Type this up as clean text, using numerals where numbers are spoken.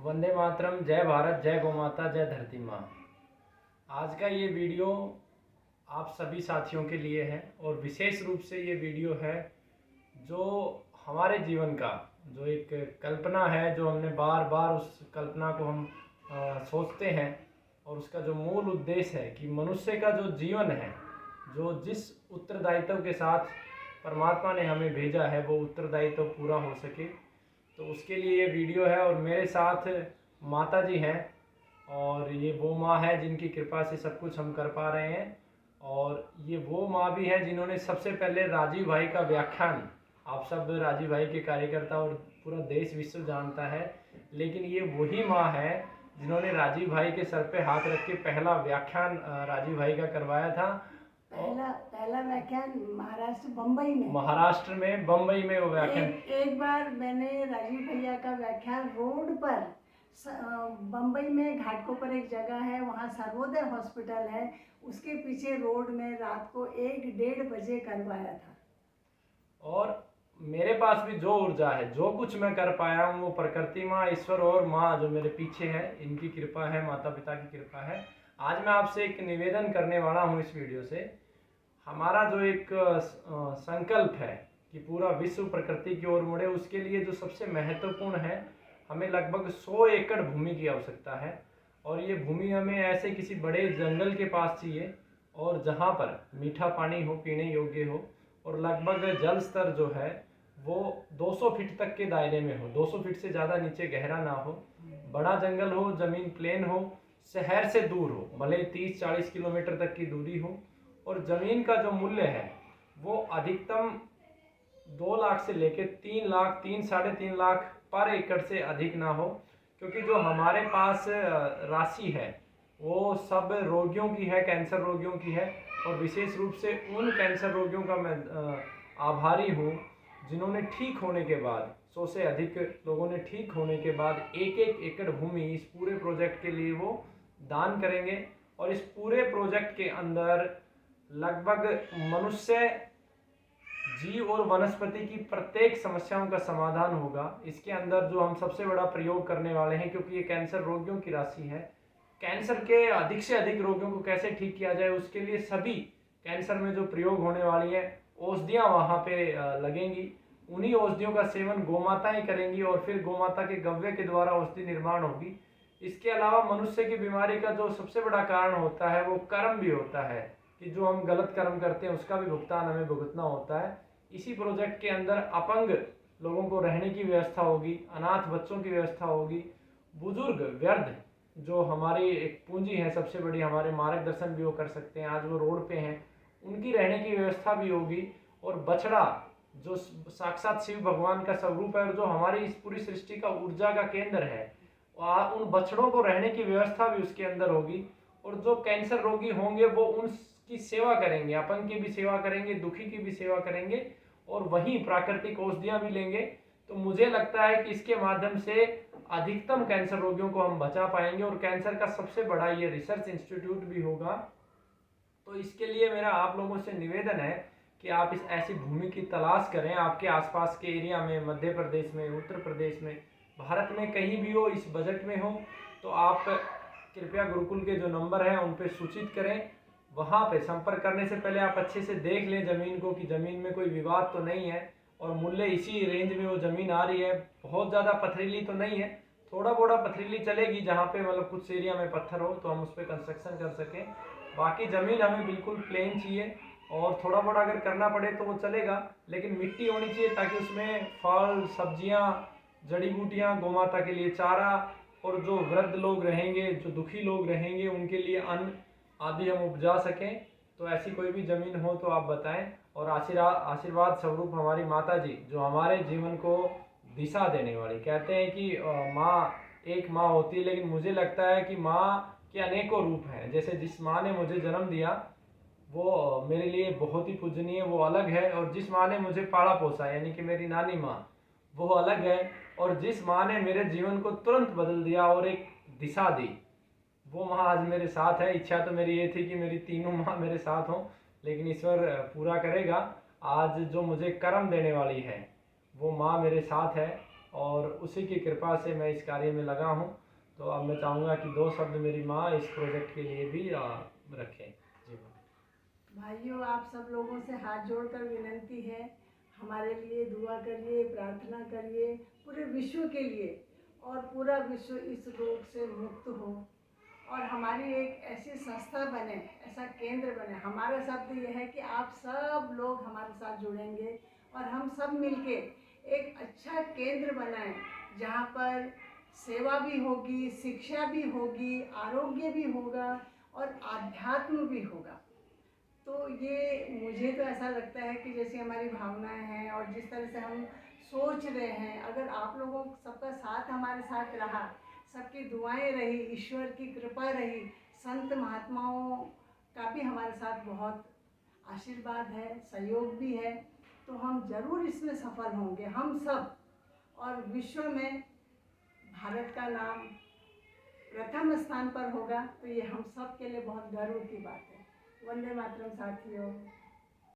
वंदे मातरम। जय भारत, जय गौ माता, जय धरती माँ। आज का ये वीडियो आप सभी साथियों के लिए है और विशेष रूप से ये वीडियो है जो हमारे जीवन का जो एक कल्पना है, जो हमने बार बार उस कल्पना को हम सोचते हैं और उसका जो मूल उद्देश्य है कि मनुष्य का जो जीवन है, जो जिस उत्तरदायित्व के साथ परमात्मा ने हमें भेजा है वो उत्तरदायित्व पूरा हो सके, तो उसके लिए ये वीडियो है। और मेरे साथ माता जी हैं और ये वो माँ है जिनकी कृपा से सब कुछ हम कर पा रहे हैं। और ये वो माँ भी है जिन्होंने सबसे पहले राजीव भाई का व्याख्यान, आप सब राजीव भाई के कार्यकर्ता और पूरा देश विश्व जानता है, लेकिन ये वही माँ है जिन्होंने राजीव भाई के सर पे हाथ रख के पहला व्याख्यान राजीव भाई का करवाया था। पहला व्याख्यान महाराष्ट्र में बम्बई में वो व्याख्यान। एक बार मैंने राजीव भैया का व्याख्यान रोड पर बम्बई में घाटकों पर एक जगह है, वहाँ सर्वोदय हॉस्पिटल है, उसके पीछे रोड में रात को 1-1:30 बजे करवाया था। और मेरे पास भी जो ऊर्जा है, जो कुछ मैं कर पाया हूँ वो प्रकृति माँ, ईश्वर और माँ जो मेरे पीछे है, इनकी कृपा है, माता पिता की कृपा है। आज मैं आपसे एक निवेदन करने वाला हूँ इस वीडियो से। हमारा जो एक संकल्प है कि पूरा विश्व प्रकृति की ओर मुड़े, उसके लिए जो सबसे महत्वपूर्ण है, हमें लगभग 100 एकड़ भूमि की आवश्यकता है। और ये भूमि हमें ऐसे किसी बड़े जंगल के पास चाहिए और जहाँ पर मीठा पानी हो, पीने योग्य हो, और लगभग जल स्तर जो है वो 200 फीट तक के दायरे में हो, 200 फीट से ज़्यादा नीचे गहरा ना हो, बड़ा जंगल हो, ज़मीन प्लेन हो, शहर से दूर हो, भले 30-40 किलोमीटर तक की दूरी हो, और ज़मीन का जो मूल्य है वो अधिकतम 2 लाख से लेकर 3 लाख, 3-3.5 लाख पर एकड़ से अधिक ना हो, क्योंकि जो हमारे पास राशि है वो सब रोगियों की है, कैंसर रोगियों की है। और विशेष रूप से उन कैंसर रोगियों का मैं आभारी हूँ जिन्होंने ठीक होने के बाद, 100 से अधिक लोगों ने ठीक होने के बाद 1-1 एकड़ भूमि इस पूरे प्रोजेक्ट के लिए वो दान करेंगे। और इस पूरे प्रोजेक्ट के अंदर लगभग मनुष्य, जीव और वनस्पति की प्रत्येक समस्याओं का समाधान होगा। इसके अंदर जो हम सबसे बड़ा प्रयोग करने वाले हैं, क्योंकि ये कैंसर रोगियों की राशि है, कैंसर के अधिक से अधिक रोगियों को कैसे ठीक किया जाए, उसके लिए सभी कैंसर में जो प्रयोग होने वाली है औषधियाँ वहाँ पे लगेंगी। उन्हीं औषधियों का सेवन गोमाताएं करेंगी और फिर गोमाता के गव्य के द्वारा औषधि निर्माण होगी। इसके अलावा मनुष्य की बीमारी का जो सबसे बड़ा कारण होता है वो कर्म भी होता है, कि जो हम गलत कर्म करते हैं उसका भी भुगतान हमें भुगतना होता है। इसी प्रोजेक्ट के अंदर अपंग लोगों को रहने की व्यवस्था होगी, अनाथ बच्चों की व्यवस्था होगी, बुजुर्ग वृद्ध जो हमारी एक पूंजी है सबसे बड़ी, हमारे मार्गदर्शन भी वो कर सकते हैं, आज वो रोड पे हैं, उनकी रहने की व्यवस्था भी होगी। और बछड़ा जो साक्षात शिव भगवान का स्वरूप है और जो हमारी इस पूरी सृष्टि का ऊर्जा का केंद्र है, उन बछड़ों को रहने की व्यवस्था भी उसके अंदर होगी। और जो कैंसर रोगी होंगे वो उनकी सेवा करेंगे, अपंग की भी सेवा करेंगे, दुखी की भी सेवा करेंगे, और वहीं प्राकृतिक औषधियाँ भी लेंगे। तो मुझे लगता है कि इसके माध्यम से अधिकतम कैंसर रोगियों को हम बचा पाएंगे और कैंसर का सबसे बड़ा ये रिसर्च इंस्टीट्यूट भी होगा। तो इसके लिए मेरा आप लोगों से निवेदन है कि आप इस ऐसी भूमि की तलाश करें, आपके आसपास के एरिया में, मध्य प्रदेश में, उत्तर प्रदेश में, भारत में कहीं भी हो, इस बजट में हो, तो आप कृपया गुरुकुल के जो नंबर हैं उन पर सूचित करें। वहाँ पे संपर्क करने से पहले आप अच्छे से देख लें ज़मीन को कि ज़मीन में कोई विवाद तो नहीं है और मूल्य इसी रेंज में वो ज़मीन आ रही है। बहुत ज़्यादा पथरीली तो नहीं है, थोड़ा बोड़ा पथरीली चलेगी, जहाँ पे मतलब कुछ एरिया में पत्थर हो तो हम उस पर कंस्ट्रक्शन कर सकें। बाकी ज़मीन हमें बिल्कुल प्लेन चाहिए, और थोड़ा बोड़ा अगर करना पड़े तो वो चलेगा, लेकिन मिट्टी होनी चाहिए ताकि उसमें फल, सब्जियाँ, जड़ी बूटियाँ, गोमाता के लिए चारा, और जो वृद्ध लोग रहेंगे, जो दुखी लोग रहेंगे, उनके लिए अन्न आदि हम उपजा सकें। तो ऐसी कोई भी ज़मीन हो तो आप बताएं। और आशीर्वाद स्वरूप हमारी माता जी जो हमारे जीवन को दिशा देने वाली, कहते हैं कि माँ एक माँ होती है, लेकिन मुझे लगता है कि माँ के अनेकों रूप हैं। जैसे जिस माँ ने मुझे जन्म दिया वो मेरे लिए बहुत ही पूजनीय, वो अलग है, और जिस माँ ने मुझे पाला पोसा यानी कि मेरी नानी माँ, वो अलग है, और जिस माँ ने मेरे जीवन को तुरंत बदल दिया और एक दिशा दी, वो माँ आज मेरे साथ है। इच्छा तो मेरी ये थी कि मेरी तीनों माँ मेरे साथ हों, लेकिन ईश्वर पूरा करेगा। आज जो मुझे कर्म देने वाली है वो माँ मेरे साथ है, और उसी की कृपा से मैं इस कार्य में लगा हूँ। तो अब मैं चाहूँगा कि 2 शब्द मेरी माँ इस प्रोजेक्ट के लिए भी रखें। जी माँ। भाइयों, आप सब लोगों से हाथ जोड़कर विनती है, हमारे लिए दुआ करिए, प्रार्थना करिए, पूरे विश्व के लिए, और पूरा विश्व इस रोग से मुक्त हो और हमारी एक ऐसी संस्था बने, ऐसा केंद्र बने। हमारा शब्द यह है कि आप सब लोग हमारे साथ जुड़ेंगे और हम सब मिलके एक अच्छा केंद्र बनाएं, जहाँ पर सेवा भी होगी, शिक्षा भी होगी, आरोग्य भी होगा और आध्यात्म भी होगा। तो ये मुझे तो ऐसा लगता है कि जैसी हमारी भावनाएं हैं और जिस तरह से हम सोच रहे हैं, अगर आप लोगों सबका साथ हमारे साथ रहा, सबकी दुआएं रही, ईश्वर की कृपा रही, संत महात्माओं का भी हमारे साथ बहुत आशीर्वाद है, सहयोग भी है, तो हम जरूर इसमें सफल होंगे, हम सब। और विश्व में भारत का नाम प्रथम स्थान पर होगा, तो ये हम सब के लिए बहुत गर्व की बात है। वंदे मातरम साथियों।